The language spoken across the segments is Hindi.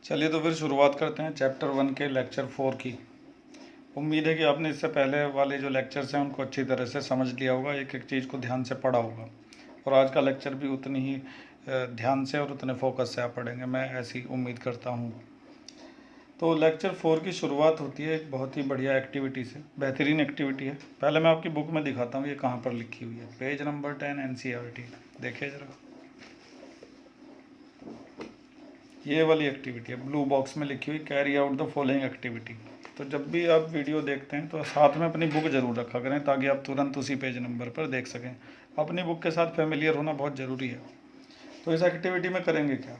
चलिए तो फिर शुरुआत करते हैं चैप्टर 1 के लेक्चर 4 की। उम्मीद है कि आपने इससे पहले वाले जो लेक्चर्स हैं उनको अच्छी तरह से समझ लिया होगा, एक एक चीज़ को ध्यान से पढ़ा होगा और आज का लेक्चर भी उतनी ही ध्यान से और उतने फोकस से आप पढ़ेंगे, मैं ऐसी उम्मीद करता हूँ। तो लेक्चर 4 की शुरुआत होती है एक बहुत ही बढ़िया एक्टिविटी से, बेहतरीन एक्टिविटी है। पहले मैं आपकी बुक में दिखाता हूँ ये कहाँ पर लिखी हुई है। पेज नंबर 10 NCERT, देखिए ज़रा, ये वाली एक्टिविटी है, ब्लू बॉक्स में लिखी हुई, carry out the following activity. तो जब भी आप वीडियो देखते हैं तो साथ में अपनी बुक ज़रूर रखा करें ताकि आप तुरंत उसी पेज नंबर पर देख सकें। अपनी बुक के साथ फेमिलियर होना बहुत ज़रूरी है। तो इस एक्टिविटी में करेंगे क्या,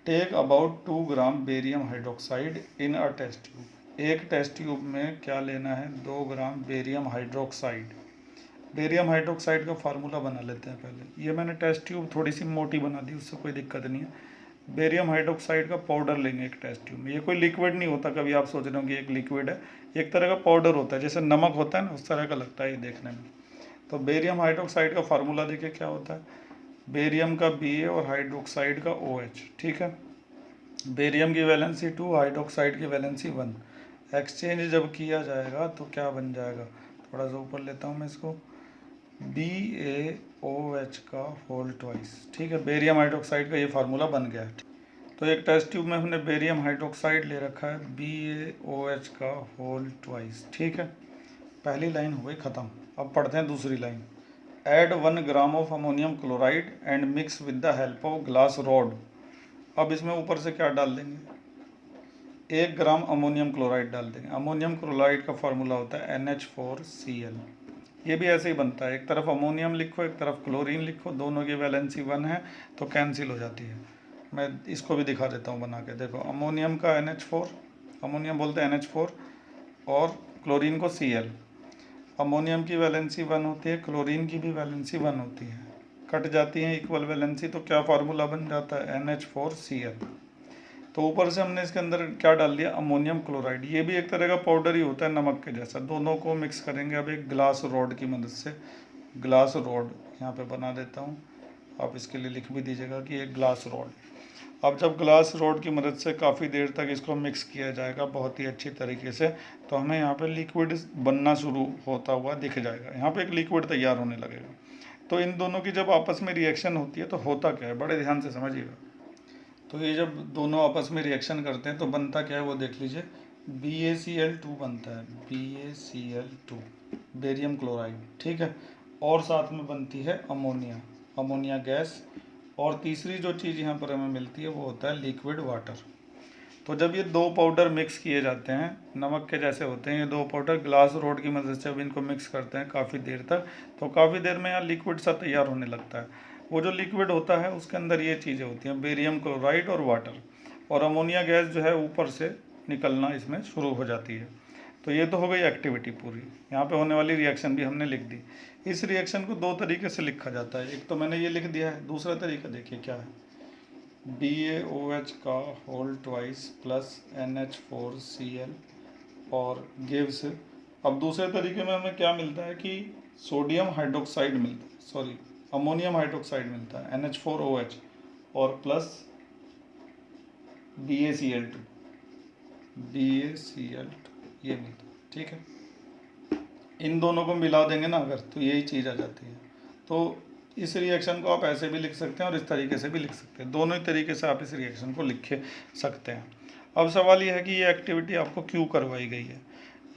take about 2 gram barium hydroxide in a test tube. एक टेस्ट ट्यूब में क्या लेना है, 2 gram barium hydroxide. Barium hydroxide का फार्मूला बना लेते हैं पहले। ये मैंने टेस्ट ट्यूब थोड़ी सी मोटी बना दी, उससे कोई दिक्कत नहीं है। बेरियम हाइड्रोक्साइड का पाउडर लेंगे एक टेस्ट ट्यूब में। ये कोई लिक्विड नहीं होता, कभी आप सोच रहे हो कि एक लिक्विड है, एक तरह का पाउडर होता है, जैसे नमक होता है ना उस तरह का लगता है ये देखने में। तो बेरियम हाइड्रोक्साइड का फार्मूला देखिए क्या होता है, बेरियम का Ba और हाइड्रोक्साइड का OH, ठीक है। बेरियम की वैलेंसी 2, हाइड्रोक्साइड की वैलेंसी 1। एक्सचेंज जब किया जाएगा तो क्या बन जाएगा, थोड़ा सा ऊपर लेता हूँ मैं इसको, BaOH का होल ट्वाइस, ठीक है। बेरियम हाइड्रोक्साइड का ये फार्मूला बन गया है। तो एक टेस्ट ट्यूब में हमने बेरियम हाइड्रोक्साइड ले रखा है, BaOH का होल ट्वाइस, ठीक है। पहली लाइन हो गई ख़त्म। अब पढ़ते हैं दूसरी line. Add 1 gram of ammonium chloride and mix with the help of glass rod. अब इसमें ऊपर से क्या डाल देंगे, 1 ग्राम अमोनियम क्लोराइड डाल देंगे। अमोनियम क्लोराइड का फार्मूला होता है NH4Cl। ये भी ऐसे ही बनता है, एक तरफ अमोनियम लिखो एक तरफ क्लोरीन लिखो, दोनों की वैलेंसी 1 है तो कैंसिल हो जाती है। मैं इसको भी दिखा देता हूँ बना के, देखो अमोनियम का NH4, अमोनियम बोलते हैं NH4, और क्लोरीन को Cl। अमोनियम की वैलेंसी 1 होती है, क्लोरीन की भी वैलेंसी 1 होती है, कट जाती हैं इक्वल वैलेंसी, तो क्या फार्मूला बन जाता है, NH4Cl। तो ऊपर से हमने इसके अंदर क्या डाल दिया, अमोनियम क्लोराइड। ये भी एक तरह का पाउडर ही होता है नमक के जैसा। दोनों को मिक्स करेंगे अब एक ग्लास रॉड की मदद से। ग्लास रॉड यहाँ पे बना देता हूँ, आप इसके लिए लिख भी दीजिएगा कि एक ग्लास रॉड। अब जब ग्लास रॉड की मदद से काफ़ी देर तक इसको मिक्स किया जाएगा बहुत ही अच्छी तरीके से, तो हमें यहाँ पे लिक्विड बनना शुरू होता हुआ दिख जाएगा। यहाँ पे एक लिक्विड तैयार होने लगेगा। तो इन दोनों की जब आपस में रिएक्शन होती है तो होता क्या है, बड़े ध्यान से समझिएगा। तो ये जब दोनों आपस में रिएक्शन करते हैं तो बनता क्या है वो देख लीजिए, BaCl2 बनता है, BaCl2 बेरियम क्लोराइड, ठीक है। और साथ में बनती है अमोनिया, अमोनिया गैस। और तीसरी जो चीज़ यहाँ पर हमें मिलती है वो होता है लिक्विड वाटर। तो जब ये दो पाउडर मिक्स किए जाते हैं, नमक के जैसे होते हैं ये दो पाउडर, ग्लास रोड की मदद से जब इनको मिक्स करते हैं काफ़ी देर तक, तो काफ़ी देर में यहाँ लिक्विड सा तैयार होने लगता है। वो जो लिक्विड होता है उसके अंदर ये चीज़ें होती हैं, बेरियम क्लोराइड और वाटर, और अमोनिया गैस जो है ऊपर से निकलना इसमें शुरू हो जाती है। तो ये तो हो गई एक्टिविटी पूरी। यहाँ पे होने वाली रिएक्शन भी हमने लिख दी। इस रिएक्शन को दो तरीके से लिखा जाता है, एक तो मैंने ये लिख दिया है, दूसरा तरीका देखिए क्या है, BaOH का होल ट्वाइस प्लस NH4Cl और गिव्स। अब दूसरे तरीके में हमें क्या मिलता है कि सोडियम हाइड्रोक्साइड मिलता है, सॉरी अमोनियम हाइड्रोक्साइड मिलता है NH4OH और प्लस BaCl2, ये मिलता है, ठीक है। इन दोनों को मिला देंगे ना अगर, तो यही चीज़ आ जाती है। तो इस रिएक्शन को आप ऐसे भी लिख सकते हैं और इस तरीके से भी लिख सकते हैं, दोनों ही तरीके से आप इस रिएक्शन को लिख सकते हैं। अब सवाल यह है कि ये एक्टिविटी आपको क्यों करवाई गई है।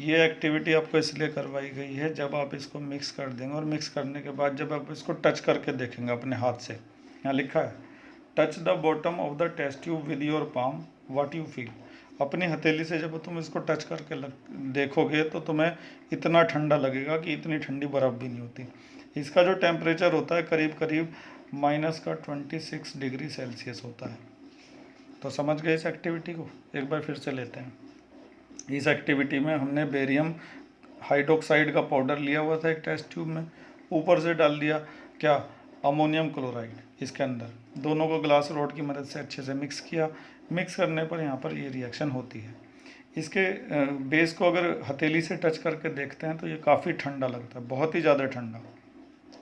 ये एक्टिविटी आपको इसलिए करवाई गई है, जब आप इसको मिक्स कर देंगे और मिक्स करने के बाद जब आप इसको टच करके देखेंगे अपने हाथ से, यहाँ लिखा है touch the bottom of the test tube with your palm, what you feel. अपनी हथेली से जब तुम इसको टच करके देखोगे तो तुम्हें इतना ठंडा लगेगा कि इतनी ठंडी बर्फ़ भी नहीं होती। इसका जो टेम्परेचर होता है करीब करीब -26 डिग्री सेल्सियस होता है। तो समझ गए इस एक्टिविटी को, एक बार फिर से लेते हैं। इस एक्टिविटी में हमने बेरियम हाइड्रोक्साइड का पाउडर लिया हुआ था एक टेस्ट ट्यूब में, ऊपर से डाल दिया क्या, अमोनियम क्लोराइड इसके अंदर, दोनों को ग्लास रॉड की मदद से अच्छे से मिक्स किया। मिक्स करने पर यहाँ पर ये रिएक्शन होती है। इसके बेस को अगर हथेली से टच करके देखते हैं तो ये काफ़ी ठंडा लगता है, बहुत ही ज़्यादा ठंडा,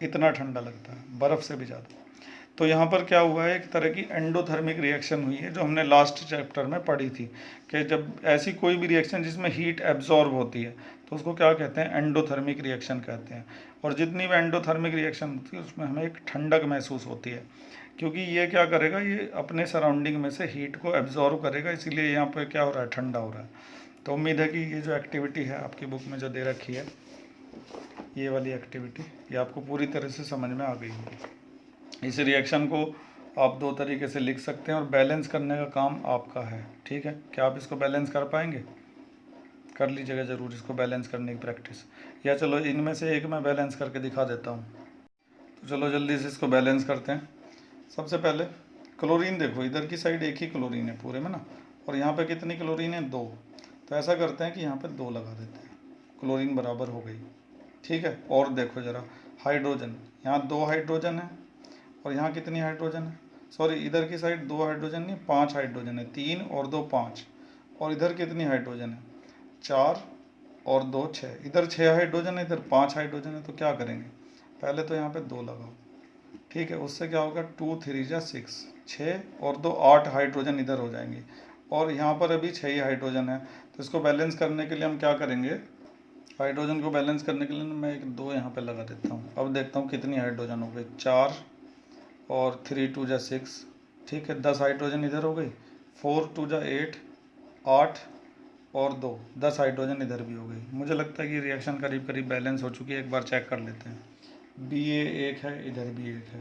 इतना ठंडा लगता है बर्फ़ से भी ज़्यादा। तो यहाँ पर क्या हुआ है, एक तरह की एंडोथर्मिक रिएक्शन हुई है जो हमने लास्ट चैप्टर में पढ़ी थी कि जब ऐसी कोई भी रिएक्शन जिसमें हीट एब्जॉर्ब होती है तो उसको क्या कहते हैं, एंडोथर्मिक रिएक्शन कहते हैं। और जितनी भी एंडोथर्मिक रिएक्शन होती है उसमें हमें एक ठंडक महसूस होती है, क्योंकि ये क्या करेगा, ये अपने सराउंडिंग में से हीट को एब्जॉर्ब करेगा, इसीलिए यहाँ पर क्या हो रहा है, ठंडा हो रहा है। तो उम्मीद है कि ये जो एक्टिविटी है आपकी बुक में जो दे रखी है, ये वाली एक्टिविटी, ये आपको पूरी तरह से समझ में आ गई होगी। इस रिएक्शन को आप दो तरीके से लिख सकते हैं और बैलेंस करने का काम आपका है। ठीक है, क्या आप इसको बैलेंस कर पाएंगे? कर लीजिएगा ज़रूर इसको बैलेंस करने की प्रैक्टिस। या चलो इनमें से एक मैं बैलेंस करके दिखा देता हूँ। तो चलो जल्दी से इसको बैलेंस करते हैं। सबसे पहले क्लोरीन देखो, इधर की साइड एक ही क्लोरीन है पूरे में ना, और यहाँ पे कितनी क्लोरीन है, 2। तो ऐसा करते हैं कि यहाँ पे 2 लगा देते हैं, क्लोरीन बराबर हो गई। ठीक है, और देखो ज़रा हाइड्रोजन, यहाँ 2 हाइड्रोजन है और यहाँ कितनी हाइड्रोजन है, सॉरी इधर की साइड 2 हाइड्रोजन नहीं 5 हाइड्रोजन है, 3 और 2 5। और इधर कितनी हाइड्रोजन है, 4 और 2 6। इधर 6 हाइड्रोजन है, इधर 5 हाइड्रोजन है। तो क्या करेंगे, पहले तो यहाँ पे 2 लगाओ। ठीक है, उससे क्या होगा, 2 3 जा 6, 6 और 2 8 हाइड्रोजन इधर हो जाएंगे। और यहाँ पर अभी 6 ही हाइड्रोजन है। तो इसको बैलेंस करने के लिए हम क्या करेंगे, हाइड्रोजन को बैलेंस करने के लिए मैं एक 2 यहाँ पे लगा देता हूँ। अब देखता हूँ कितनी हाइड्रोजन हो गई, 4 और 3 2 जा 6। ठीक है, 10 हाइड्रोजन इधर हो गई, 4 2 जा 8, 8 और 2 10 हाइड्रोजन इधर भी हो गई। मुझे लगता है कि रिएक्शन करीब करीब बैलेंस हो चुकी है। एक बार चेक कर लेते हैं। Ba 1 है, इधर भी 1 है,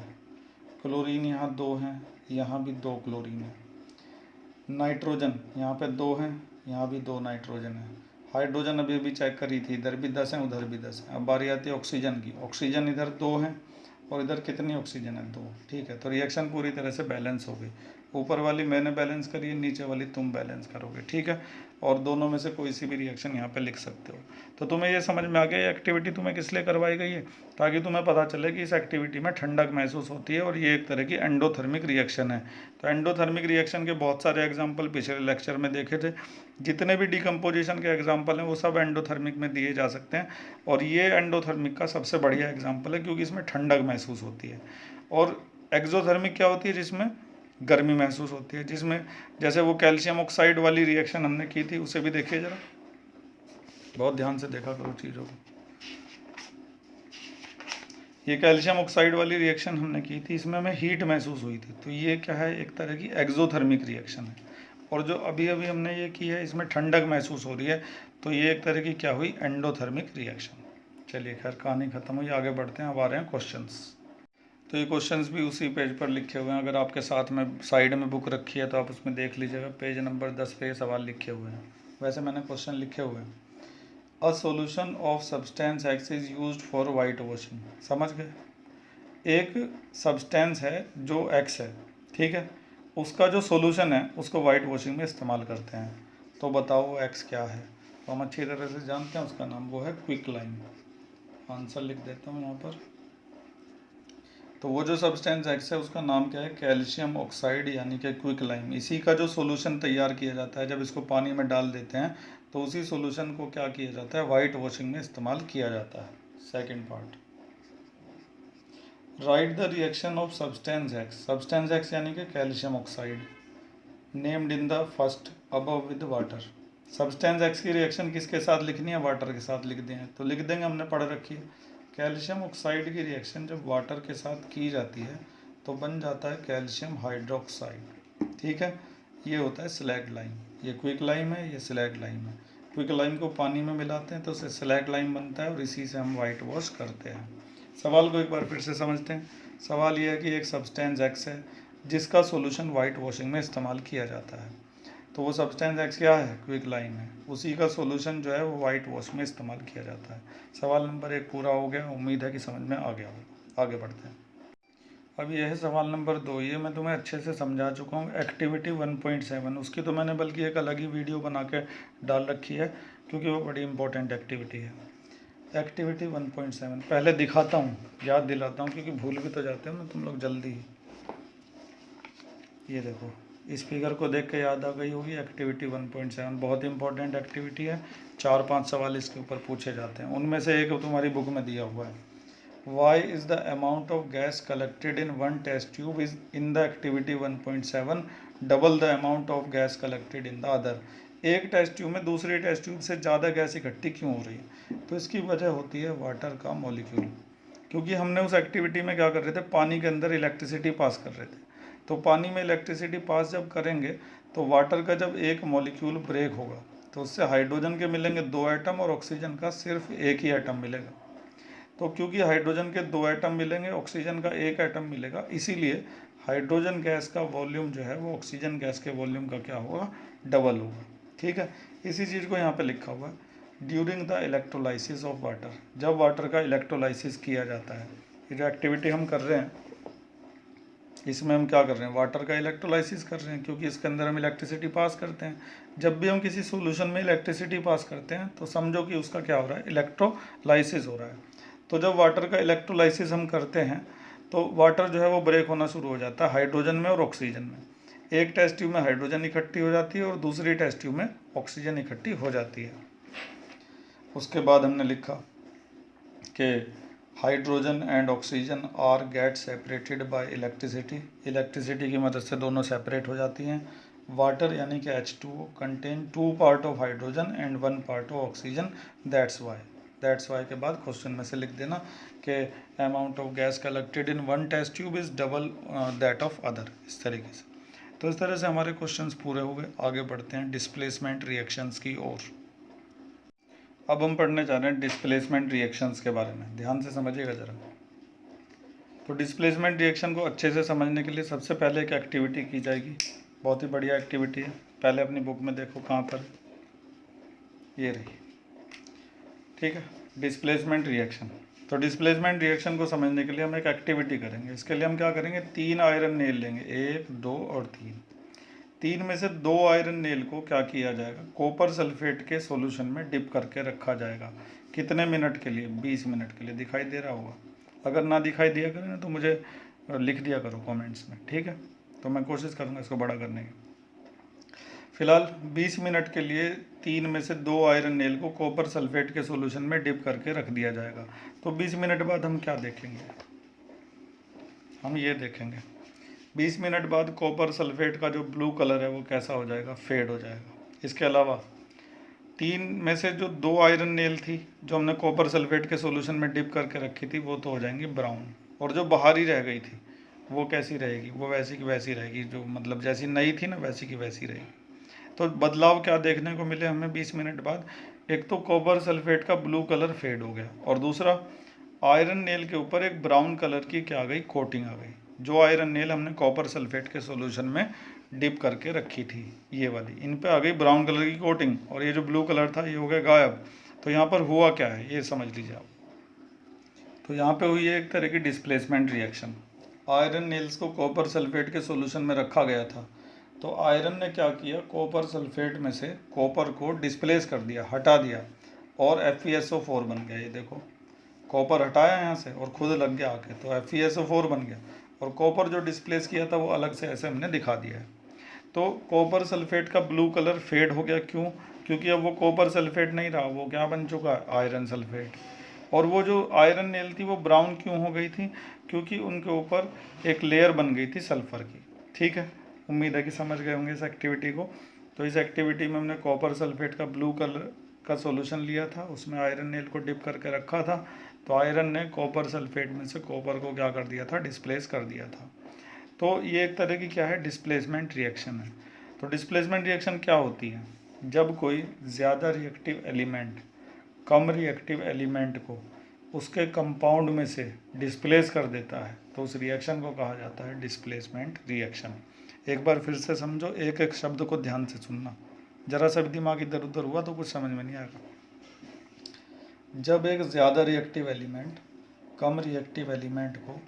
क्लोरीन यहाँ 2 हैं, यहाँ भी 2 क्लोरीन है, नाइट्रोजन यहाँ पे 2 हैं, यहाँ भी 2 नाइट्रोजन है, हाइड्रोजन अभी अभी चेक करी थी, इधर भी 10 हैं उधर भी 10 हैं। अब बारी आती है ऑक्सीजन की, ऑक्सीजन इधर 2 हैं और इधर कितनी ऑक्सीजन है, 2। ठीक है, तो रिएक्शन पूरी तरह से बैलेंस हो गई। ऊपर वाली मैंने बैलेंस करी है, नीचे वाली तुम बैलेंस करोगे। ठीक है, और दोनों में से कोई सी भी रिएक्शन यहाँ पे लिख सकते हो। तो तुम्हें ये समझ में आ गया ये एक्टिविटी तुम्हें किस लिए करवाई गई है, ताकि तुम्हें पता चले कि इस एक्टिविटी में ठंडक महसूस होती है और ये एक तरह की एंडोथर्मिक रिएक्शन है। तो एंडोथर्मिक रिएक्शन के बहुत सारे एग्जाम्पल पिछले लेक्चर में देखे थे। जितने भी डिकम्पोजिशन के एग्जाम्पल हैं वो सब एंडोथर्मिक में दिए जा सकते हैं, और ये एंडोथर्मिक का सबसे बढ़िया एग्जाम्पल है क्योंकि इसमें ठंडक महसूस होती है। और एक्सोथर्मिक क्या होती है, जिसमें गर्मी महसूस होती है, जिसमें जैसे वो कैल्शियम ऑक्साइड वाली रिएक्शन हमने की थी, उसे भी देखिए जरा, बहुत ध्यान से देखा करो चीज़ों को। ये कैल्शियम ऑक्साइड वाली रिएक्शन हमने की थी, इसमें हमें हीट महसूस हुई थी, तो ये क्या है, एक तरह की एक्सोथर्मिक रिएक्शन है। और जो अभी अभी हमने ये की है, इसमें ठंडक महसूस हो रही है, तो ये एक तरह की क्या हुई, एंडोथर्मिक रिएक्शन। चलिए खैर कहानी खत्म हुई, आगे बढ़ते हैं। अब आ रहे हैं क्वेश्चंस। तो ये क्वेश्चंस भी उसी पेज पर लिखे हुए हैं। अगर आपके साथ में साइड में बुक रखी है तो आप उसमें देख लीजिएगा, पेज नंबर 10 पे सवाल लिखे हुए हैं। वैसे मैंने क्वेश्चन लिखे हुए हैं। A solution of substance x is used for white washing. समझ गए, एक सब्सटेंस है जो एक्स है, ठीक है, उसका जो सोल्यूशन है उसको वाइट वॉशिंग में इस्तेमाल करते हैं। तो बताओ वो एक्स क्या है। तो हम अच्छी तरह से जानते हैं उसका नाम वो है क्विक लाइम। आंसर लिख देता हूँ यहाँ पर। तो वो जो सब्सटेंस एक्स है उसका नाम क्या है, कैल्शियम ऑक्साइड यानी कि क्विक लाइम। इसी का जो सोल्यूशन तैयार किया जाता है, जब इसको पानी में डाल देते हैं तो उसी सोल्यूशन को क्या किया जाता है, वाइट वॉशिंग में इस्तेमाल किया जाता है। Second part, right the reaction of substance x. Substance x यानी कि calcium oxide, named in the first above with water. Substance x की रिएक्शन किसके साथ लिखनी है, वाटर के साथ लिख दें तो लिख देंगे, हमने पढ़ रखी है। कैल्शियम ऑक्साइड की रिएक्शन जब वाटर के साथ की जाती है तो बन जाता है कैल्शियम हाइड्रोक्साइड। ठीक है, ये होता है स्लैग लाइम। ये क्विक लाइम है, ये स्लैग लाइम है। क्विक लाइम को पानी में मिलाते हैं तो उससे स्लैग लाइम बनता है और इसी से हम वाइट वॉश करते हैं। सवाल को एक बार फिर से समझते हैं। सवाल ये है कि एक सब्सटेंस एक्स है जिसका सोल्यूशन वाइट वॉशिंग में इस्तेमाल किया जाता है। तो वो सब्सटेंस एक्स क्या है, क्विक लाइम है, उसी का सोल्यूशन जो है वो वाइट वॉश में इस्तेमाल किया जाता है। सवाल नंबर 1 पूरा हो गया, उम्मीद है कि समझ में आ गया होगा। आगे बढ़ते हैं। अब यह है सवाल नंबर 2। ये मैं तुम्हें अच्छे से समझा चुका हूँ। एक्टिविटी 1.7 उसकी तो मैंने बल्कि एक अलग ही वीडियो बना के डाल रखी है क्योंकि वो बड़ी इंपॉर्टेंट एक्टिविटी है। एक्टिविटी 1.7 पहले दिखाता हूँ, याद दिलाता हूँ क्योंकि भूल भी तो जाते हो ना तुम लोग जल्दी ही। ये देखो, इस फिगर को देख के याद आ गई होगी। एक्टिविटी 1.7 बहुत इंपॉर्टेंट एक्टिविटी है। 4-5 सवाल इसके ऊपर पूछे जाते हैं, उनमें से एक तुम्हारी बुक में दिया हुआ है। Why is the amount of gas collected in one test tube is in the activity 1.7 double the amount of gas collected in the other. एक टेस्ट ट्यूब में दूसरी टेस्ट ट्यूब से ज़्यादा गैस इकट्ठी क्यों हो रही है? तो इसकी वजह होती है वाटर का मॉलिक्यूल, क्योंकि हमने उस एक्टिविटी में क्या कर रहे थे, पानी के अंदर इलेक्ट्रिसिटी पास कर रहे थे। तो पानी में इलेक्ट्रिसिटी पास जब करेंगे तो वाटर का जब एक मॉलिक्यूल ब्रेक होगा तो उससे हाइड्रोजन के मिलेंगे 2 एटम और ऑक्सीजन का सिर्फ एक ही एटम मिलेगा। तो क्योंकि हाइड्रोजन के 2 एटम मिलेंगे, ऑक्सीजन का एक एटम मिलेगा, इसीलिए हाइड्रोजन गैस का वॉल्यूम जो है वो ऑक्सीजन गैस के वॉल्यूम का क्या होगा, डबल होगा। ठीक है, इसी चीज़ को यहाँ पे लिखा हुआ है during the electrolysis of water, जब वाटर का इलेक्ट्रोलाइसिस किया जाता है। ये जो एक्टिविटी हम कर रहे हैं इसमें हम क्या कर रहे हैं, वाटर का इलेक्ट्रोलाइसिस कर रहे हैं, क्योंकि इसके अंदर हम इलेक्ट्रिसिटी पास करते हैं। जब भी हम किसी सॉल्यूशन में इलेक्ट्रिसिटी पास करते हैं तो समझो कि उसका क्या हो रहा है, इलेक्ट्रोलाइसिस हो रहा है। तो जब वाटर का इलेक्ट्रोलाइसिस हम करते हैं तो वाटर जो है वो ब्रेक होना शुरू हो जाता है हाइड्रोजन में और ऑक्सीजन में। एक टेस्ट ट्यूब में हाइड्रोजन इकट्ठी हो जाती है और दूसरी टेस्ट ट्यूब में ऑक्सीजन इकट्ठी हो जाती है। उसके बाद हमने लिखा कि hydrogen and oxygen are get separated by electricity, electricity की मदद से दोनों सेपरेट हो जाती हैं। वाटर यानी कि H2O contain 2 part of hydrogen and 1 part of oxygen, that's why के बाद क्वेश्चन में से लिख देना कि amount of gas collected in one test tube is double that of other, इस तरीके से। तो इस तरह से हमारे क्वेश्चंस पूरे हो गए। आगे बढ़ते हैं डिस्प्लेसमेंट रिएक्शंस की ओर। अब हम पढ़ने जा रहे हैं डिस्प्लेसमेंट रिएक्शंस के बारे में, ध्यान से समझिएगा ज़रा। तो डिस्प्लेसमेंट रिएक्शन को अच्छे से समझने के लिए सबसे पहले एक एक्टिविटी की जाएगी, बहुत ही बढ़िया एक्टिविटी है। पहले अपनी बुक में देखो कहाँ पर, ये रही। ठीक है, डिस्प्लेसमेंट रिएक्शन। तो डिस्प्लेसमेंट रिएक्शन को समझने के लिए हम एक एक्टिविटी करेंगे। इसके लिए हम क्या करेंगे, 3 आयरन नेल लेंगे, 1, 2 और 3। 3 में से 2 आयरन नेल को क्या किया जाएगा, कॉपर सल्फेट के सॉल्यूशन में डिप करके रखा जाएगा। कितने मिनट के लिए, 20 मिनट के लिए। दिखाई दे रहा होगा, अगर ना दिखाई दिया करे ना तो मुझे लिख दिया करो कमेंट्स में, ठीक है। तो मैं कोशिश करूँगा इसको बड़ा करने की। फिलहाल 20 मिनट के लिए 3 में से 2 आयरन नेल को कॉपर सल्फेट के सॉल्यूशन में डिप करके रख दिया जाएगा। तो 20 मिनट बाद हम क्या देखेंगे, हम ये देखेंगे 20 मिनट बाद कॉपर सल्फेट का जो ब्लू कलर है वो कैसा हो जाएगा, फेड हो जाएगा। इसके अलावा 3 में से जो 2 आयरन नेल थी जो हमने कॉपर सल्फेट के सॉल्यूशन में डिप करके रखी थी वो तो हो जाएंगी ब्राउन, और जो बाहर ही रह गई थी वो कैसी रहेगी, वो वैसी की वैसी रहेगी, जो मतलब जैसी नई थी ना वैसी की वैसी रहेगी। तो बदलाव क्या देखने को मिले हमें 20 मिनट बाद, एक तो कॉपर सल्फेट का ब्लू कलर फेड हो गया, और दूसरा आयरन नेल के ऊपर एक ब्राउन कलर की क्या आ गई, कोटिंग आ गई। जो आयरन नेल हमने कॉपर सल्फेट के सॉल्यूशन में डिप करके रखी थी ये वाली, इन पे आ गई ब्राउन कलर की कोटिंग, और ये जो ब्लू कलर था ये हो गया गायब। तो यहाँ पर हुआ क्या है ये समझ लीजिए आप। तो यहाँ पे हुई है एक तरह की डिस्प्लेसमेंट रिएक्शन। आयरन नेल्स को कॉपर सल्फेट के सॉल्यूशन में रखा गया था, तो आयरन ने क्या किया, कॉपर सल्फेट में से कॉपर को डिस्प्लेस कर दिया, हटा दिया, और FeSO4 बन गया। ये देखो, कॉपर हटाया यहाँ से और खुद लग गया आके, तो FeSO4 बन गया, और कॉपर जो डिस्प्लेस किया था वो अलग से ऐसे हमने दिखा दिया है। तो कॉपर सल्फेट का ब्लू कलर फेड हो गया, क्यों, क्योंकि अब वो कॉपर सल्फेट नहीं रहा, वो क्या बन चुका है, आयरन सल्फेट। और वो जो आयरन नेल थी वो ब्राउन क्यों हो गई थी, क्योंकि उनके ऊपर एक लेयर बन गई थी सल्फ़र की। ठीक है, उम्मीद है कि समझ गए होंगे इस एक्टिविटी को। तो इस एक्टिविटी में हमने कॉपर सल्फेट का ब्लू कलर का सॉल्यूशन लिया था, उसमें आयरन नेल को डिप करके रखा था, तो आयरन ने कॉपर सल्फेट में से कॉपर को क्या कर दिया था, डिस्प्लेस कर दिया था। तो ये एक तरह की क्या है, डिस्प्लेसमेंट रिएक्शन है। तो डिस्प्लेसमेंट रिएक्शन क्या होती है, जब कोई ज़्यादा रिएक्टिव एलिमेंट कम रिएक्टिव एलिमेंट को उसके कंपाउंड में से डिस्प्लेस कर देता है, तो उस रिएक्शन को कहा जाता है डिस्प्लेसमेंट रिएक्शन। एक बार फिर से समझो, एक एक शब्द को ध्यान से सुनना, जरा सा भी दिमाग इधर उधर हुआ तो कुछ समझ में नहीं आएगा। जब एक ज़्यादा रिएक्टिव एलिमेंट कम रिएक्टिव एलिमेंट को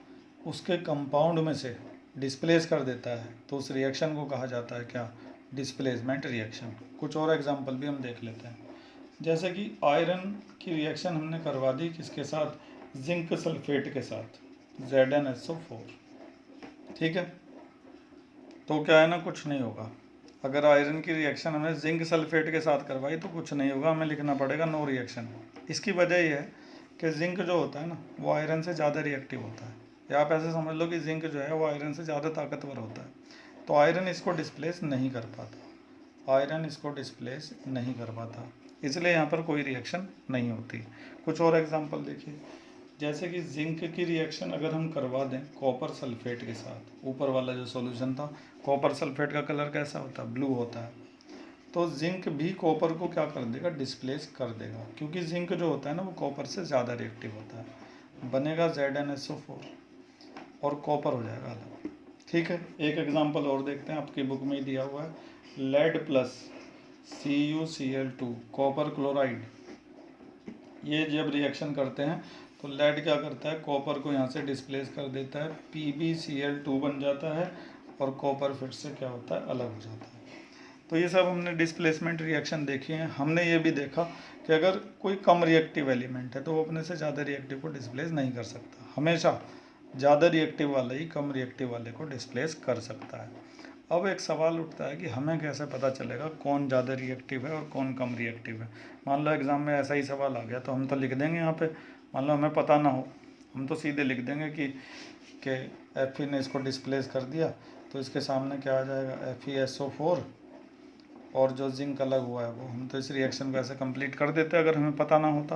उसके कंपाउंड में से डिस्प्लेस कर देता है, तो उस रिएक्शन को कहा जाता है क्या, डिस्प्लेसमेंट रिएक्शन। कुछ और एग्जांपल भी हम देख लेते हैं, जैसे कि आयरन की रिएक्शन हमने करवा दी किसके साथ, जिंक सल्फेट के साथ, ZnSO4। ठीक है, तो क्या है ना, कुछ नहीं होगा। अगर आयरन की रिएक्शन हमने जिंक सल्फेट के साथ करवाई तो कुछ नहीं होगा, हमें लिखना पड़ेगा नो रिएक्शन। इसकी वजह यह है कि जिंक जो होता है ना वो आयरन से ज़्यादा रिएक्टिव होता है, या आप ऐसे समझ लो कि जिंक जो है वो आयरन से ज़्यादा ताकतवर होता है, तो आयरन इसको डिस्प्लेस नहीं कर पाता, आयरन इसको डिस्प्लेस नहीं कर पाता, इसलिए यहाँ पर कोई रिएक्शन नहीं होती। कुछ और एग्जांपल देखिए, जैसे कि जिंक की रिएक्शन अगर हम करवा दें कॉपर सल्फेट के साथ, ऊपर वाला जो सॉल्यूशन था, कॉपर सल्फेट का कलर कैसा होता है, ब्लू होता है, तो जिंक भी कॉपर को क्या कर देगा, डिस्प्लेस कर देगा, क्योंकि जिंक जो होता है ना वो कॉपर से ज़्यादा रिएक्टिव होता है, बनेगा ZnSO4 और कॉपर हो जाएगा अलग। ठीक है, एक एग्जांपल और देखते हैं, आपकी बुक में ही दिया हुआ है, lead plus CuCl2 copper chloride, ये जब रिएक्शन करते हैं तो लेड क्या करता है, कॉपर को यहाँ से डिस्प्लेस कर देता है, PbCl2 बन जाता है और कॉपर फिर से क्या होता है, अलग हो जाता है। तो ये सब हमने डिस्प्लेसमेंट रिएक्शन देखी है। हमने ये भी देखा कि अगर कोई कम रिएक्टिव एलिमेंट है तो वो अपने से ज़्यादा रिएक्टिव को डिस्प्लेस नहीं कर सकता, हमेशा ज़्यादा रिएक्टिव वाला ही कम रिएक्टिव वाले को डिस्प्लेस कर सकता है। अब एक सवाल उठता है कि हमें कैसे पता चलेगा कौन ज़्यादा रिएक्टिव है और कौन कम रिएक्टिव है। मान लो एग्ज़ाम में ऐसा ही सवाल आ गया तो हम तो लिख देंगे यहाँ पे, मान लो हमें पता ना हो, हम तो सीधे लिख देंगे कि Fe ने इसको डिस्प्लेस कर दिया तो इसके सामने क्या आ जाएगा, FeSO4 और जो जिंक अलग हुआ है वो, हम तो इस रिएक्शन को ऐसे कंप्लीट कर देते अगर हमें पता ना होता।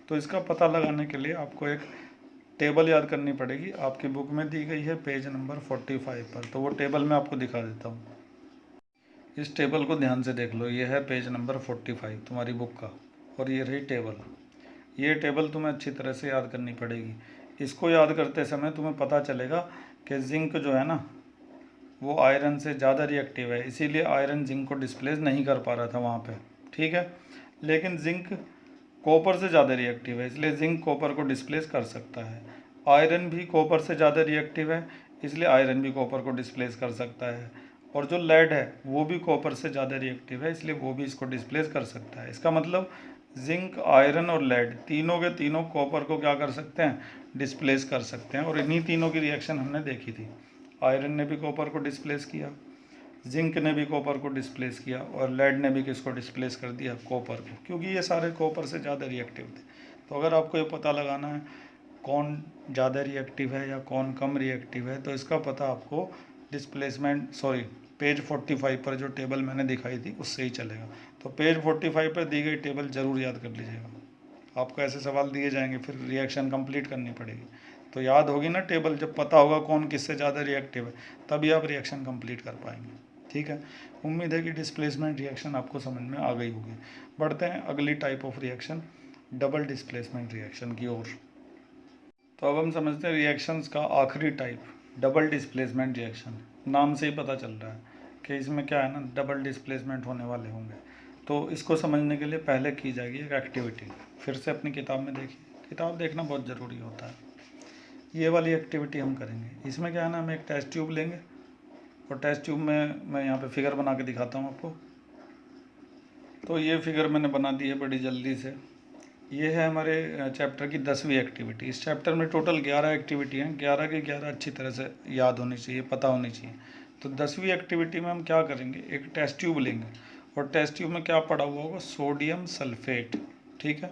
तो इसका पता लगाने के लिए आपको एक टेबल याद करनी पड़ेगी, आपकी बुक में दी गई है पेज नंबर 45 पर, तो वो टेबल मैं आपको दिखा देता हूँ। इस टेबल को ध्यान से देख लो, ये है पेज नंबर 45 तुम्हारी बुक का, और ये रही टेबल। ये टेबल तुम्हें अच्छी तरह से याद करनी पड़ेगी। इसको याद करते समय तुम्हें पता चलेगा कि जिंक जो है ना वो आयरन से ज़्यादा रिएक्टिव है, इसीलिए आयरन जिंक को डिस्प्लेस नहीं कर पा रहा था वहाँ पे, ठीक है। लेकिन जिंक कॉपर से ज़्यादा रिएक्टिव है, इसलिए जिंक कॉपर को डिस्प्लेस कर सकता है। आयरन भी कॉपर से ज़्यादा रिएक्टिव है, इसलिए आयरन भी कॉपर को डिस्प्लेस कर सकता है। और जो लेड है वो भी कॉपर से ज़्यादा रिएक्टिव है, इसलिए वो भी इसको डिस्प्लेस कर सकता है। इसका मतलब जिंक, आयरन और लेड तीनों के तीनों कॉपर को क्या कर सकते हैं, डिस्प्लेस कर सकते हैं। और इन्हीं तीनों की रिएक्शन हमने देखी थी, आयरन ने भी कॉपर को डिस्प्लेस किया, जिंक ने भी कॉपर को डिस्प्लेस किया, और लेड ने भी किसको डिस्प्लेस कर दिया, कॉपर को, क्योंकि ये सारे कॉपर से ज़्यादा रिएक्टिव थे। तो अगर आपको ये पता लगाना है कौन ज़्यादा रिएक्टिव है या कौन कम रिएक्टिव है, तो इसका पता आपको पेज 45 पर जो टेबल मैंने दिखाई थी उससे ही चलेगा। तो पेज 45 पर दी गई टेबल ज़रूर याद कर लीजिएगा, आपको ऐसे सवाल दिए जाएंगे फिर रिएक्शन कंप्लीट करनी पड़ेगी, तो याद होगी ना टेबल, जब पता होगा कौन किससे ज़्यादा रिएक्टिव है तभी आप रिएक्शन कंप्लीट कर पाएंगे। ठीक है, उम्मीद है कि डिस्प्लेसमेंट रिएक्शन आपको समझ में आ गई होगी। बढ़ते हैं अगली type of reaction, double displacement reaction की ओर। तो अब हम समझते हैं रिएक्शंस का आखिरी टाइप, डबल डिस्प्लेसमेंट रिएक्शन। नाम से ही पता चल रहा है कि इसमें क्या है ना, डबल डिस्प्लेसमेंट होने वाले होंगे। तो इसको समझने के लिए पहले की जाएगी एक एक्टिविटी, फिर से अपनी किताब में देखिए, किताब देखना बहुत ज़रूरी होता है। ये वाली एक्टिविटी हम करेंगे, इसमें क्या है ना, हम एक टेस्ट ट्यूब लेंगे और टेस्ट ट्यूब में मैं यहाँ पे फिगर बना के दिखाता हूँ आपको। तो ये फिगर मैंने बना दी है बड़ी जल्दी से। ये है हमारे चैप्टर की 10वीं एक्टिविटी। इस चैप्टर में टोटल 11 एक्टिविटी हैं, 11 की 11 अच्छी तरह से याद होनी चाहिए, पता होनी चाहिए। तो 10वीं एक्टिविटी में हम क्या करेंगे, एक टेस्ट ट्यूब लेंगे और टेस्ट ट्यूब में क्या पड़ा हुआ होगा, सोडियम सल्फेट। ठीक है,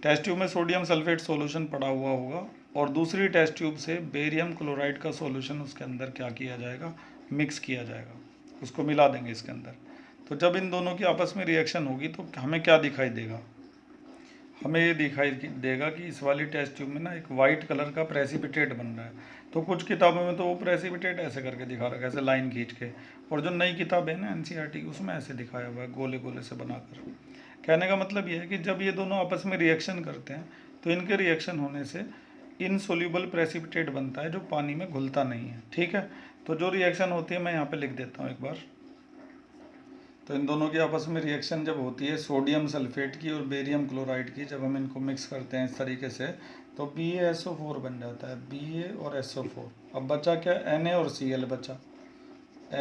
टेस्ट ट्यूब में सोडियम सल्फेट सॉल्यूशन पड़ा हुआ होगा और दूसरी टेस्ट ट्यूब से बेरियम क्लोराइड का सॉल्यूशन उसके अंदर क्या किया जाएगा, मिक्स किया जाएगा, उसको मिला देंगे इसके अंदर। तो जब इन दोनों की आपस में रिएक्शन होगी तो हमें क्या दिखाई देगा, हमें ये दिखाई देगा कि इस वाली टेस्ट ट्यूब में ना एक वाइट कलर का प्रेसिपिटेट बन रहा है। तो कुछ किताबों में तो वो प्रेसिपिटेट ऐसे करके दिखा रखा है, ऐसे लाइन खींच के, और जो नई किताब है ना NCERT की उसमें ऐसे दिखाया हुआ है गोले गोले से बनाकर। कहने का मतलब ये है कि जब ये दोनों आपस में रिएक्शन करते हैं तो इनके रिएक्शन होने से इनसोल्यूबल प्रेसिपिटेट बनता है जो पानी में घुलता नहीं है। ठीक है, तो जो रिएक्शन होती है मैं यहाँ पे लिख देता हूँ एक बार। तो इन दोनों की आपस में रिएक्शन जब होती है सोडियम सल्फेट की और बेरियम क्लोराइड की, जब हम इनको मिक्स करते हैं इस तरीके से तो BaSO4 बन जाता है, Ba और SO4। अब बचा क्या, Na और Cl बचा,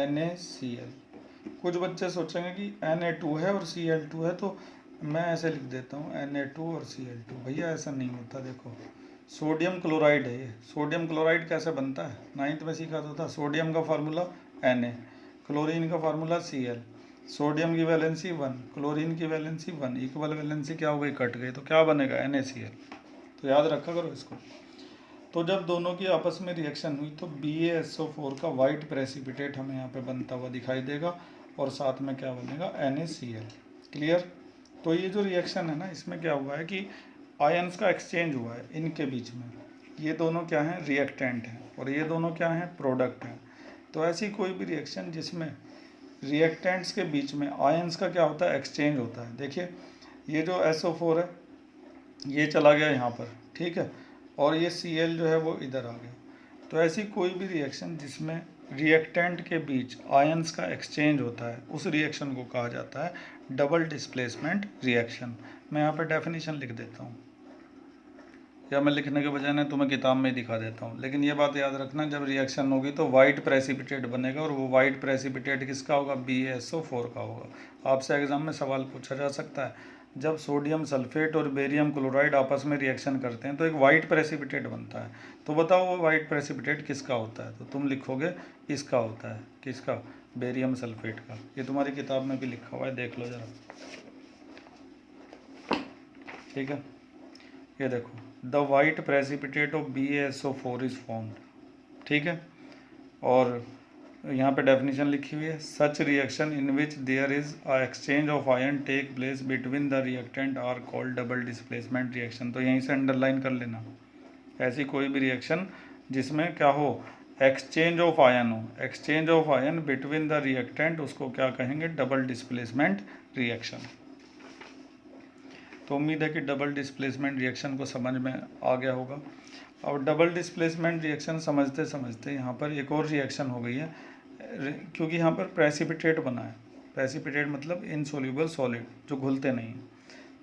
NaCl। कुछ बच्चे सोचेंगे कि Na2 है और Cl2 है, तो मैं ऐसे लिख देता हूँ Na2 और Cl2। भैया ऐसा नहीं होता, देखो सोडियम क्लोराइड है ये। सोडियम क्लोराइड कैसे बनता है, 9th में सीखा तो था। सोडियम का फार्मूला Na, क्लोरीन का फार्मूला Cl, सोडियम की वैलेंसी 1, क्लोरीन की वैलेंसी 1, इक्वल वैलेंसी क्या हो गई, कट गई, तो क्या बनेगा NaCl। तो याद रखा करो इसको। तो जब दोनों की आपस में रिएक्शन हुई तो BaSO4 का वाइट प्रेसिपिटेट हमें यहाँ पे बनता हुआ दिखाई देगा और साथ में क्या बनेगा, NaCl। क्लियर। तो ये जो रिएक्शन है ना, इसमें क्या हुआ है कि आयंस का एक्सचेंज हुआ है इनके बीच में। ये दोनों क्या हैं, रिएक्टेंट हैं, और ये दोनों क्या हैं, प्रोडक्ट हैं। तो ऐसी कोई भी रिएक्शन जिसमें रिएक्टेंट्स के बीच में आयंस का क्या होता है, एक्सचेंज होता है। देखिए ये जो SO4 है ये चला गया यहाँ पर, ठीक है, और ये Cl जो है वो इधर आ गया। तो ऐसी कोई भी रिएक्शन जिसमें रिएक्टेंट के बीच आयंस का एक्सचेंज होता है उस रिएक्शन को कहा जाता है डबल डिस्प्लेसमेंट रिएक्शन। मैं यहाँ पर डेफिनेशन लिख देता हूँ, या मैं लिखने के बजाय ना तुम्हें किताब में ही दिखा देता हूँ। लेकिन ये बात याद रखना, जब रिएक्शन होगी तो वाइट प्रेसिपिटेट बनेगा, और वो वाइट प्रेसिपिटेट किसका होगा, BaSO4 का होगा। आपसे एग्जाम में सवाल पूछा जा सकता है, जब सोडियम सल्फेट और बेरियम क्लोराइड आपस में रिएक्शन करते हैं तो एक वाइट प्रेसिपिटेट बनता है, तो बताओ वो वाइट प्रेसिपिटेट किसका होता है। तो तुम लिखोगे इसका होता है, किसका, बेरियम सल्फेट का। ये तुम्हारी किताब में भी लिखा हुआ है, देख लो ज़रा, ठीक है। ये देखो, the white precipitate of BaSO4 is formed, ठीक है। और यहाँ पे डेफिनेशन लिखी हुई है, such reaction in which there is a exchange of ion take place between the reactant are called double displacement reaction. तो यहीं से अंडरलाइन कर लेना, ऐसी कोई भी रिएक्शन जिसमें क्या हो, एक्सचेंज ऑफ आयन हो, exchange of ion between the reactant, उसको क्या कहेंगे, डबल डिस्प्लेसमेंट रिएक्शन। तो उम्मीद है कि डबल डिस्प्लेसमेंट रिएक्शन को समझ में आ गया होगा। और डबल डिस्प्लेसमेंट रिएक्शन समझते समझते यहाँ पर एक और रिएक्शन हो गई है, क्योंकि यहाँ पर प्रेसिपिटेट बना है। प्रेसिपिटेट मतलब इनसोल्यूबल सॉलिड, जो घुलते नहीं हैं।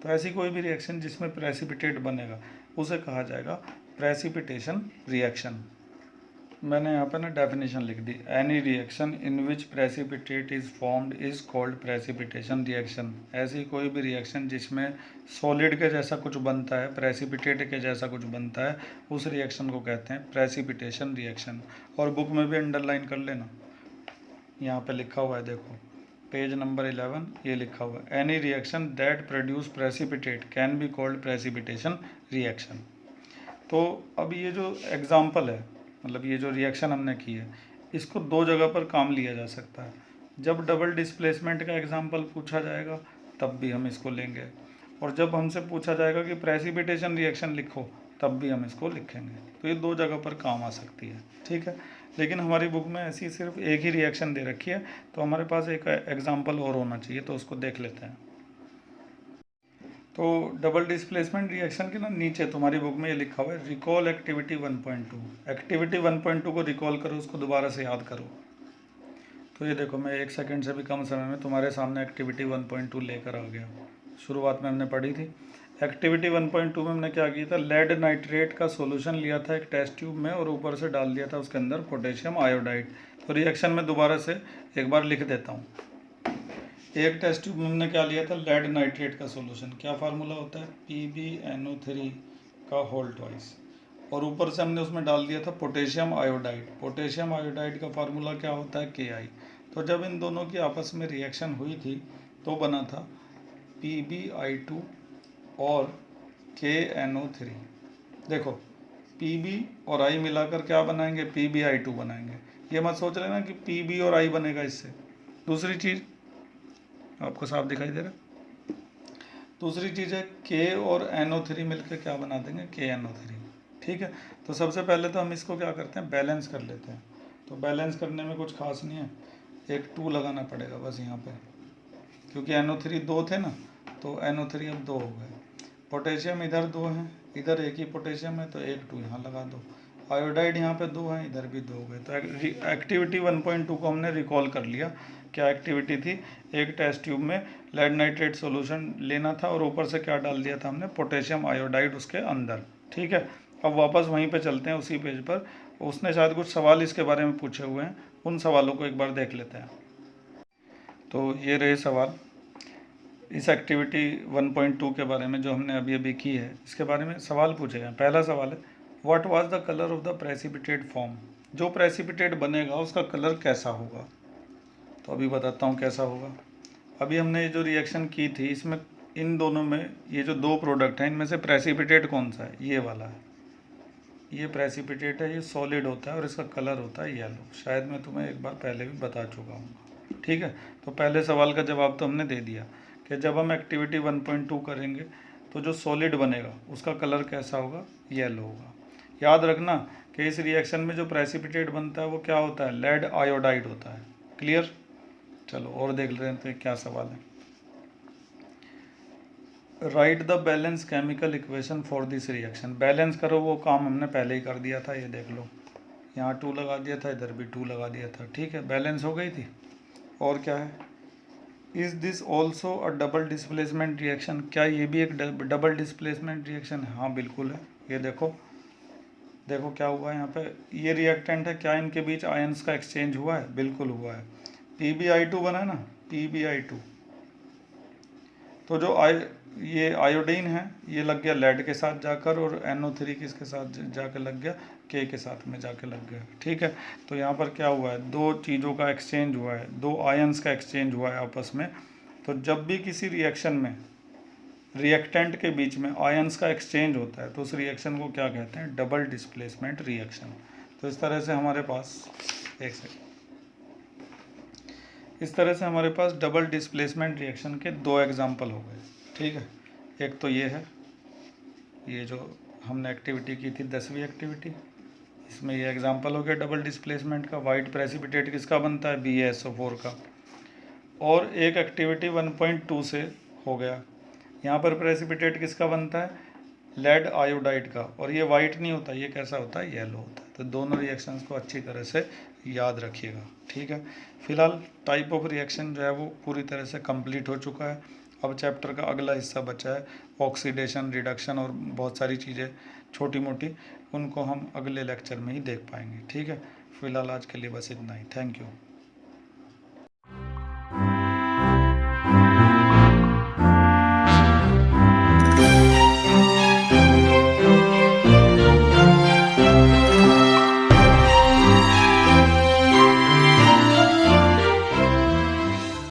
तो ऐसी कोई भी रिएक्शन जिसमें प्रेसिपिटेट बनेगा उसे कहा जाएगा प्रेसिपिटेशन रिएक्शन। मैंने यहाँ पर ना डेफिनेशन लिख दी, any reaction in which precipitate is formed is called precipitation reaction. ऐसी कोई भी रिएक्शन जिसमें सॉलिड के जैसा कुछ बनता है, प्रेसिपिटेट के जैसा कुछ बनता है, उस रिएक्शन को कहते हैं प्रेसिपिटेशन रिएक्शन। और बुक में भी अंडरलाइन कर लेना, यहाँ पे लिखा हुआ है, देखो पेज नंबर 11, ये लिखा हुआ है, any reaction that produce precipitate can be called precipitation reaction. तो अब ये जो एग्जाम्पल है, मतलब ये जो रिएक्शन हमने की है, इसको दो जगह पर काम लिया जा सकता है। जब डबल डिस्प्लेसमेंट का एग्जाम्पल पूछा जाएगा तब भी हम इसको लेंगे, और जब हमसे पूछा जाएगा कि प्रेसिपिटेशन रिएक्शन लिखो तब भी हम इसको लिखेंगे। तो ये दो जगह पर काम आ सकती है, ठीक है। लेकिन हमारी बुक में ऐसी सिर्फ एक ही रिएक्शन दे रखी है, तो हमारे पास एक एग्जाम्पल और होना चाहिए, तो उसको देख लेते हैं। तो डबल डिस्प्लेसमेंट रिएक्शन के ना नीचे तुम्हारी बुक में ये लिखा हुआ है, रिकॉल एक्टिविटी 1.2। एक्टिविटी 1.2 को रिकॉल करो, उसको दोबारा से याद करो। तो ये देखो, मैं 1 सेकंड से भी कम समय में तुम्हारे सामने एक्टिविटी 1.2 लेकर आ गया। शुरुआत में हमने पढ़ी थी एक्टिविटी 1.2 में हमने क्या किया था, लेड नाइट्रेट का सोल्यूशन लिया था एक टेस्ट ट्यूब में, और ऊपर से डाल दिया था उसके अंदर पोटेशियम आयोडाइड। तो रिएक्शन में दोबारा से एक बार लिख देता हूँ। एक टेस्ट ट्यूब में हमने क्या लिया था, लेड नाइट्रेट का सॉल्यूशन। क्या फार्मूला होता है, PbNO3 का होल ट्वाइस, और ऊपर से हमने उसमें डाल दिया था पोटेशियम आयोडाइड। पोटेशियम आयोडाइड का फार्मूला क्या होता है, Ki। तो जब इन दोनों की आपस में रिएक्शन हुई थी तो बना था PbI2 और KNO3। देखो Pb और I मिलाकर क्या बनाएंगे, PbI2 बनाएंगे। ये मत सोच लेना कि Pb और I बनेगा इससे। दूसरी चीज़ आपको साफ दिखाई दे रहा है, दूसरी चीज़ है K और NO3 मिलकर क्या बना देंगे, KNO3, ठीक है। तो सबसे पहले तो हम इसको क्या करते हैं, बैलेंस कर लेते हैं। तो बैलेंस करने में कुछ खास नहीं है, एक 2 लगाना पड़ेगा बस यहाँ पे, क्योंकि NO3 2 थे ना, तो NO3 अब 2 हो गए। पोटेशियम इधर 2 हैं, इधर एक ही पोटेशियम है, तो एक 2 यहाँ लगा दो। आयोडाइड यहाँ पे 2 हैं, इधर भी 2 हो गए। तो एक्टिविटी 1.2 को हमने रिकॉल कर लिया। क्या एक्टिविटी थी, एक टेस्ट ट्यूब में लेड नाइट्रेट सॉल्यूशन लेना था, और ऊपर से क्या डाल दिया था हमने, पोटेशियम आयोडाइड उसके अंदर, ठीक है। अब वापस वहीं पे चलते हैं, उसी पेज पर। उसने शायद कुछ सवाल इसके बारे में पूछे हुए हैं, उन सवालों को एक बार देख लेते हैं। तो ये रहे सवाल इस एक्टिविटी 1.2 के बारे में जो हमने अभी अभी की है, इसके बारे में सवाल पूछे गए। पहला सवाल है, what was the colour of the precipitate form. जो प्रेसिपिटेट बनेगा उसका कलर कैसा होगा। तो अभी बताता हूँ कैसा होगा। अभी हमने जो रिएक्शन की थी इसमें इन दोनों में ये जो दो प्रोडक्ट हैं इनमें से प्रेसिपिटेट कौन सा है, ये वाला है, ये प्रेसिपिटेट है, ये सॉलिड होता है और इसका कलर होता है येलो। शायद मैं तुम्हें एक बार पहले भी बता चुका हूँ। ठीक है, तो पहले सवाल का जवाब तो हमने दे दिया कि जब हम एक्टिविटी 1.2 करेंगे तो जो सॉलिड बनेगा उसका कलर कैसा होगा, येलो होगा। याद रखना कि इस रिएक्शन में जो प्रेसिपिटेट बनता है वो क्या होता है, लेड आयोडाइड होता है। क्लियर, चलो और देख लेते हैं क्या सवाल है। Right the balance chemical equation for this reaction. Balance करो, वो काम हमने पहले ही कर दिया था, ये देख लो, यहाँ 2 लगा दिया था, इधर भी 2 लगा दिया था। ठीक है, बैलेंस हो गई थी। और क्या है, is this also a double displacement reaction. क्या ये भी एक डबल डिस्प्लेसमेंट रिएक्शन है? हाँ बिल्कुल है। ये देखो, देखो क्या हुआ है यहाँ पे, ये रिएक्टेंट है, क्या इनके बीच आयंस का एक्सचेंज हुआ है? बिल्कुल हुआ है। PbI2 बना है ना, PbI2। तो जो ये आयोडीन है ये लग गया लेड के साथ जाकर, और NO3 किसके साथ जाकर लग गया, K के साथ में जाकर लग गया। ठीक है, तो यहाँ पर क्या हुआ है, दो चीज़ों का एक्सचेंज हुआ है, दो आयंस का एक्सचेंज हुआ है आपस में। तो जब भी किसी रिएक्शन में रिएक्टेंट के बीच में आयंस का एक्सचेंज होता है तो उस रिएक्शन को क्या कहते हैं, डबल डिस्प्लेसमेंट रिएक्शन। तो इस तरह से हमारे पास, एक सेकेंड, इस तरह से हमारे पास डबल डिस्प्लेसमेंट रिएक्शन के दो एग्जाम्पल हो गए। ठीक है, एक तो ये है, ये जो हमने एक्टिविटी की थी 10वीं एक्टिविटी, इसमें ये एग्जाम्पल हो गया डबल डिस्प्लेसमेंट का। वाइट प्रेसिपिटेट किसका बनता है, BaSO4 का। और एक एक्टिविटी 1.2 से हो गया, यहाँ पर प्रेसिपिटेट किसका बनता है, लेड आयोडाइड का, और ये वाइट नहीं होता, ये कैसा होता है, येलो होता है। तो दोनों रिएक्शंस को अच्छी तरह से याद रखिएगा। ठीक है, फिलहाल टाइप ऑफ रिएक्शन जो है वो पूरी तरह से कंप्लीट हो चुका है। अब चैप्टर का अगला हिस्सा बचा है, ऑक्सीडेशन, रिडक्शन और बहुत सारी चीज़ें छोटी मोटी, उनको हम अगले लेक्चर में ही देख पाएंगे। ठीक है, फिलहाल आज के लिए बस इतना ही। Thank you.